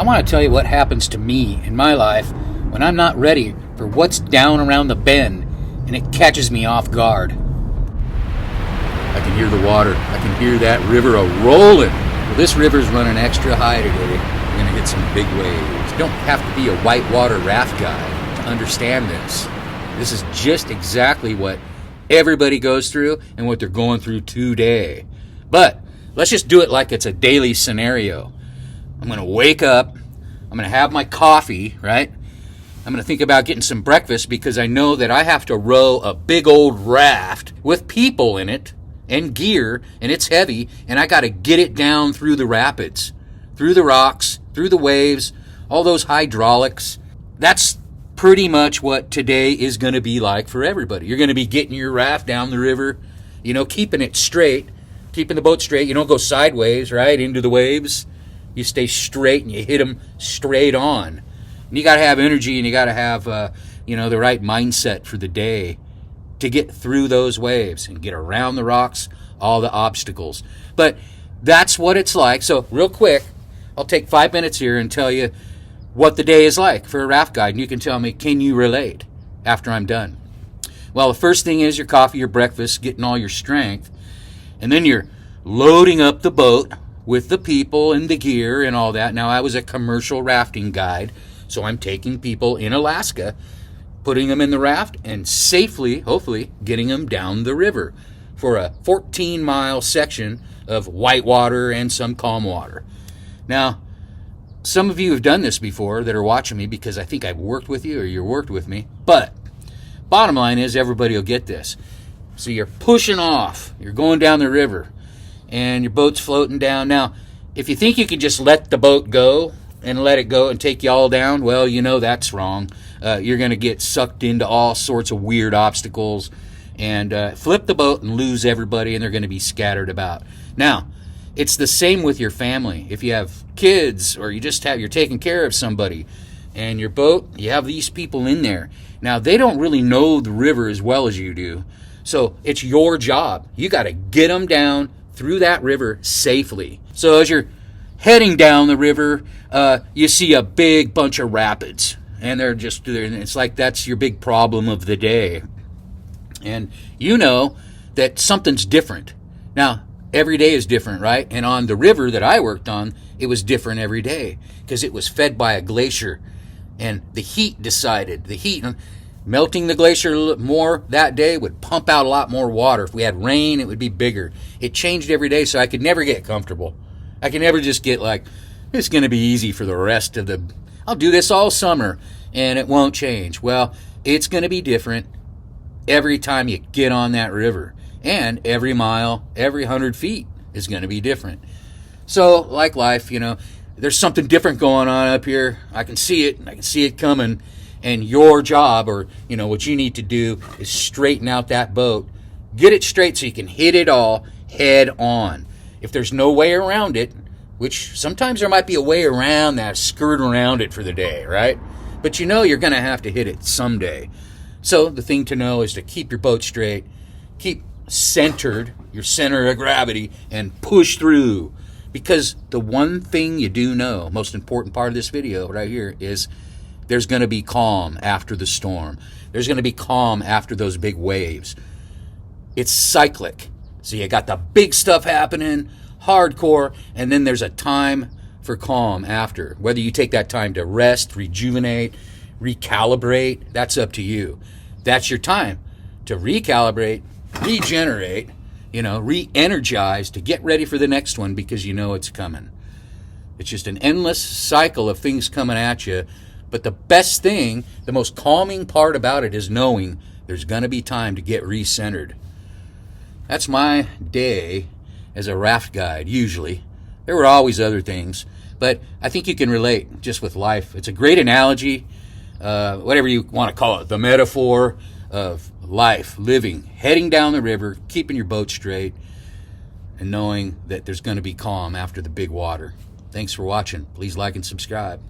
I want to tell you what happens to me in my life when I'm not ready for what's down around the bend and it catches me off guard. I can hear the water. I can hear that river a-rolling. Well, this river's running extra high today. We're going to get some big waves. You don't have to be a whitewater raft guy to understand this. This is just exactly what everybody goes through and what they're going through today. But let's just do it like it's a daily scenario. I'm going to wake up. I'm going to have my coffee, right? I'm going to think about getting some breakfast because I know that I have to row a big old raft with people in it and gear, and it's heavy, and I got to get it down through the rapids, through the rocks, through the waves, all those hydraulics. That's pretty much what today is going to be like for everybody. You're going to be getting your raft down the river, keeping it straight, keeping the boat straight. You don't go sideways, right, into the waves. You stay straight and you hit them straight on. And you got to have energy and you got to have, the right mindset for the day to get through those waves and get around the rocks, all the obstacles. But that's what it's like. So real quick, I'll take 5 minutes here and tell you what the day is like for a raft guide. And you can tell me, can you relate after I'm done? Well, the first thing is your coffee, your breakfast, getting all your strength. And then you're loading up the boat with the people and the gear and all that. Now, I was a commercial rafting guide, so I'm taking people in Alaska, putting them in the raft, and safely, hopefully, getting them down the river for a 14-mile section of whitewater and some calm water. Now, some of you have done this before that are watching me because I think I've worked with you or you worked with me, but bottom line is everybody will get this. So you're pushing off, you're going down the river, and your boat's floating down. Now, if you think you can just let the boat go and let it go and take you all down, well, that's wrong. You're going to get sucked into all sorts of weird obstacles and flip the boat and lose everybody, and they're going to be scattered about. Now, it's the same with your family. If you have kids or you're taking care of somebody and your boat, you have these people in there. Now, they don't really know the river as well as you do. So it's your job. You got to get them down through that river safely. So as you're heading down the river, you see a big bunch of rapids. And it's like that's your big problem of the day. And you know that something's different. Now, every day is different, right? And on the river that I worked on, it was different every day because it was fed by a glacier. And the heat melting the glacier more that day would pump out a lot more water. If we had rain, it would be bigger. It changed every day, so I could never get comfortable. I could never just get like, it's going to be easy for the rest of I'll do this all summer, and it won't change. Well, it's going to be different every time you get on that river. And every mile, every 100 feet is going to be different. So, like life, there's something different going on up here. I can see it. I can see it coming. And your job, or, what you need to do is straighten out that boat. Get it straight so you can hit it all head on. If there's no way around it, which sometimes there might be a way around that, skirt around it for the day, right? But you're going to have to hit it someday. So the thing to know is to keep your boat straight, keep centered, your center of gravity, and push through. Because the one thing you do know, most important part of this video right here, is there's going to be calm after the storm. There's going to be calm after those big waves. It's cyclic. So you got the big stuff happening, hardcore, and then there's a time for calm after. Whether you take that time to rest, rejuvenate, recalibrate, that's up to you. That's your time to recalibrate, regenerate, re-energize to get ready for the next one because it's coming. It's just an endless cycle of things coming at you. But the best thing, the most calming part about it is knowing there's going to be time to get recentered. That's my day as a raft guide, usually. There were always other things, but I think you can relate just with life. It's a great analogy, whatever you want to call it, the metaphor of life, living, heading down the river, keeping your boat straight, and knowing that there's going to be calm after the big water. Thanks for watching. Please like and subscribe.